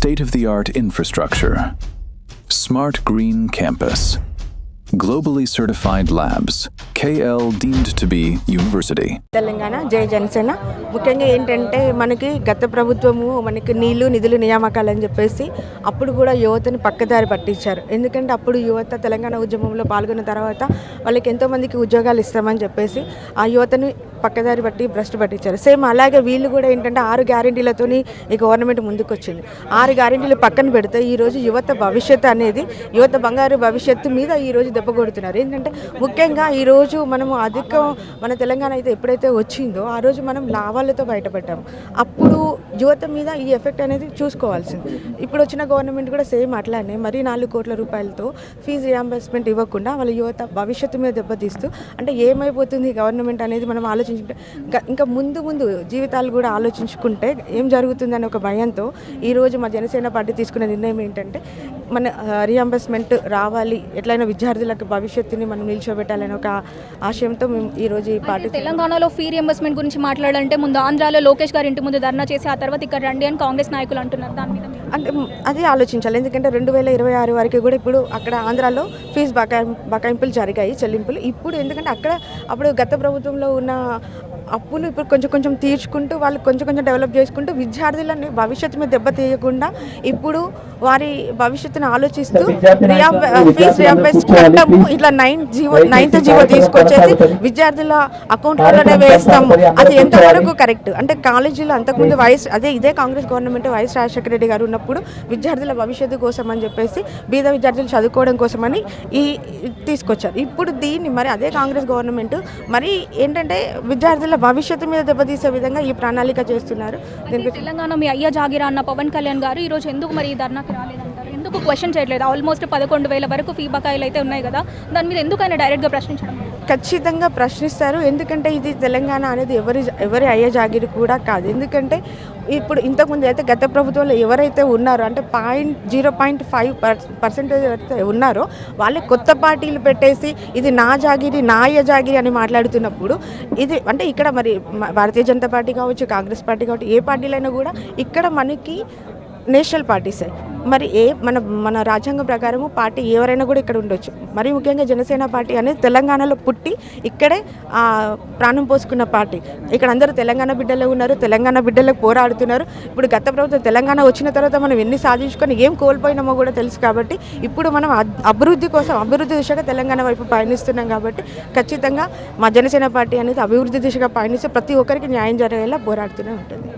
state-of-the-art infrastructure, smart green campus, globally certified labs, KL deemed to be university. Telangana జై జనసేన. ముఖ్యంగా ఏంటంటే మనకి గత ప్రభుత్వము మనకి నీళ్లు నిధులు నియామకాలు అని చెప్పేసి అప్పుడు కూడా యువతని పక్కదారి పట్టించారు. ఎందుకంటే అప్పుడు యువత తెలంగాణ ఉద్యమంలో పాల్గొన్న తర్వాత వాళ్ళకి ఎంతోమందికి ఉద్యోగాలు ఇస్తామని చెప్పేసి ఆ యువతని పక్కదారి పట్టి భ్రష్టు పట్టించారు. సేమ్ అలాగే వీళ్ళు కూడా ఏంటంటే 6 గ్యారెంటీలతోని ఈ గవర్నమెంట్ ముందుకు వచ్చింది. 6 గ్యారెంటీలు పక్కన పెడితే ఈరోజు యువత భవిష్యత్తు అనేది యువత బంగారు భవిష్యత్తు మీద ఈరోజు దెబ్బ కొడుతున్నారు. ఏంటంటే ముఖ్యంగా ఈరోజు మనము అధికం మన తెలంగాణ అయితే ఎప్పుడైతే వచ్చిందో ఆ రోజు మనం లాభాలతో బయటపడ్డాము. అప్పుడు యువత మీద ఈ ఎఫెక్ట్ అనేది చూసుకోవాల్సింది. ఇప్పుడు వచ్చిన గవర్నమెంట్ కూడా సేమ్ అట్లానే మరీ 4 కోట్ల రూపాయలతో ఫీజు రియంబర్స్మెంట్ ఇవ్వకుండా వాళ్ళ యువత భవిష్యత్తు మీద దెబ్బతీస్తూ అంటే ఏమైపోతుంది గవర్నమెంట్ అనేది మనం ఆలోచించుకుంటే ఇంకా ముందు జీవితాలు కూడా ఆలోచించుకుంటే ఏం జరుగుతుందని ఒక భయంతో ఈరోజు మా జనసేన పార్టీ తీసుకున్న నిర్ణయం ఏంటంటే మన రియంబర్స్మెంట్ రావాలి, ఎట్లయినా విద్యార్థులకు భవిష్యత్తుని మనం నిల్చోబెట్టాలని ఒక ఆశయంతో మేము ఈరోజు ఈ పార్టీ. తెలంగాణలో ఫీ రియంబర్స్మెంట్ గురించి మాట్లాడాలంటే ముందు ఆంధ్రాలో లోకేష్ గారి ఇంటి ముందు ధర్నా చేసి ఆ తర్వాత ఇక్కడ రండి అని కాంగ్రెస్ నాయకులు అంటున్నారు. దాని మీద అంటే అది ఆలోచించాలి. ఎందుకంటే 2026 వరకు కూడా ఇప్పుడు అక్కడ ఆంధ్రాలో ఫీజు బకాయింపులు జరిగాయి, చెల్లింపులు. ఇప్పుడు ఎందుకంటే అప్పుడు గత ప్రభుత్వంలో ఉన్న అప్పులు ఇప్పుడు కొంచెం తీర్చుకుంటూ వాళ్ళు కొంచెం డెవలప్ చేసుకుంటూ విద్యార్థులని భవిష్యత్తు మీద దెబ్బతీయకుండా ఇప్పుడు వారి భవిష్యత్తును ఆలోచిస్తూ ఫీజు రియంబర్స్ కట్టము ఇట్లా 9th జీవో తీసుకొచ్చేసి విద్యార్థుల అకౌంట్లలోనే వేస్తాము. అది ఎంతవరకు కరెక్ట్ అంటే కాలేజీలో అంతకుముందు ఇదే కాంగ్రెస్ గవర్నమెంట్ వైఎస్ రాజశేఖర రెడ్డి గారు ఉన్నప్పుడు విద్యార్థుల భవిష్యత్తు కోసం అని చెప్పేసి బీద విద్యార్థులు చదువుకోవడం కోసమని తీసుకొచ్చారు. ఇప్పుడు దీన్ని మరి అదే కాంగ్రెస్ గవర్నమెంట్ మరి ఏంటంటే విద్యార్థుల భవిష్యత్తు మీద దెబ్బతీసే విధంగా ఈ ప్రణాళిక చేస్తున్నారు. దీనికి తెలంగాణ మీ అయ్య జాగిరా అన్న పవన్ కళ్యాణ్ గారు ఈరోజు ఎందుకు మరి ఈ ధర్నాకి రాలేదంటారు? ఎందుకు క్వశ్చన్ చేయట్లేదు? ఆల్మోస్ట్ 11,000 వరకు ఫీ బకాయిలు అయితే ఉన్నాయి కదా, దాని మీద ఎందుకు ఆయన డైరెక్ట్గా ప్రశ్నించడం? ఖచ్చితంగా ప్రశ్నిస్తారు. ఎందుకంటే ఇది తెలంగాణ అనేది ఎవరి అయ్యే జాగిరి కూడా కాదు. ఎందుకంటే ఇప్పుడు ఇంతకుముందు అయితే గత ప్రభుత్వంలో ఎవరైతే ఉన్నారో అంటే 0.5% అయితే ఉన్నారో వాళ్ళే కొత్త పార్టీలు పెట్టేసి ఇది నా జాగిరి నా అయ్య జాగిరి అని మాట్లాడుతున్నప్పుడు ఇది అంటే ఇక్కడ మరి భారతీయ జనతా పార్టీ కావచ్చు, కాంగ్రెస్ పార్టీ కావచ్చు, ఏ పార్టీలైనా కూడా ఇక్కడ మనకి నేషనల్ పార్టీసే. మరి మన రాజ్యాంగం ప్రకారము పార్టీ ఎవరైనా కూడా ఇక్కడ ఉండొచ్చు. మరి ముఖ్యంగా జనసేన పార్టీ అనేది తెలంగాణలో పుట్టి ఇక్కడే ప్రాణం పోసుకున్న పార్టీ. ఇక్కడ అందరూ తెలంగాణ బిడ్డలే ఉన్నారు, తెలంగాణ బిడ్డలకు పోరాడుతున్నారు. ఇప్పుడు గత ప్రభుత్వం తెలంగాణ వచ్చిన తర్వాత మనం ఎన్ని సాధించుకొని ఏం కోల్పోయినామో కూడా తెలుసు. కాబట్టి ఇప్పుడు మనం అభివృద్ధి దిశగా తెలంగాణ వైపు పయనిస్తున్నాం. కాబట్టి ఖచ్చితంగా మా జనసేన పార్టీ అనేది అభివృద్ధి దిశగా పయనిస్తే ప్రతి ఒక్కరికి న్యాయం జరిగేలా పోరాడుతూనే ఉంటుంది.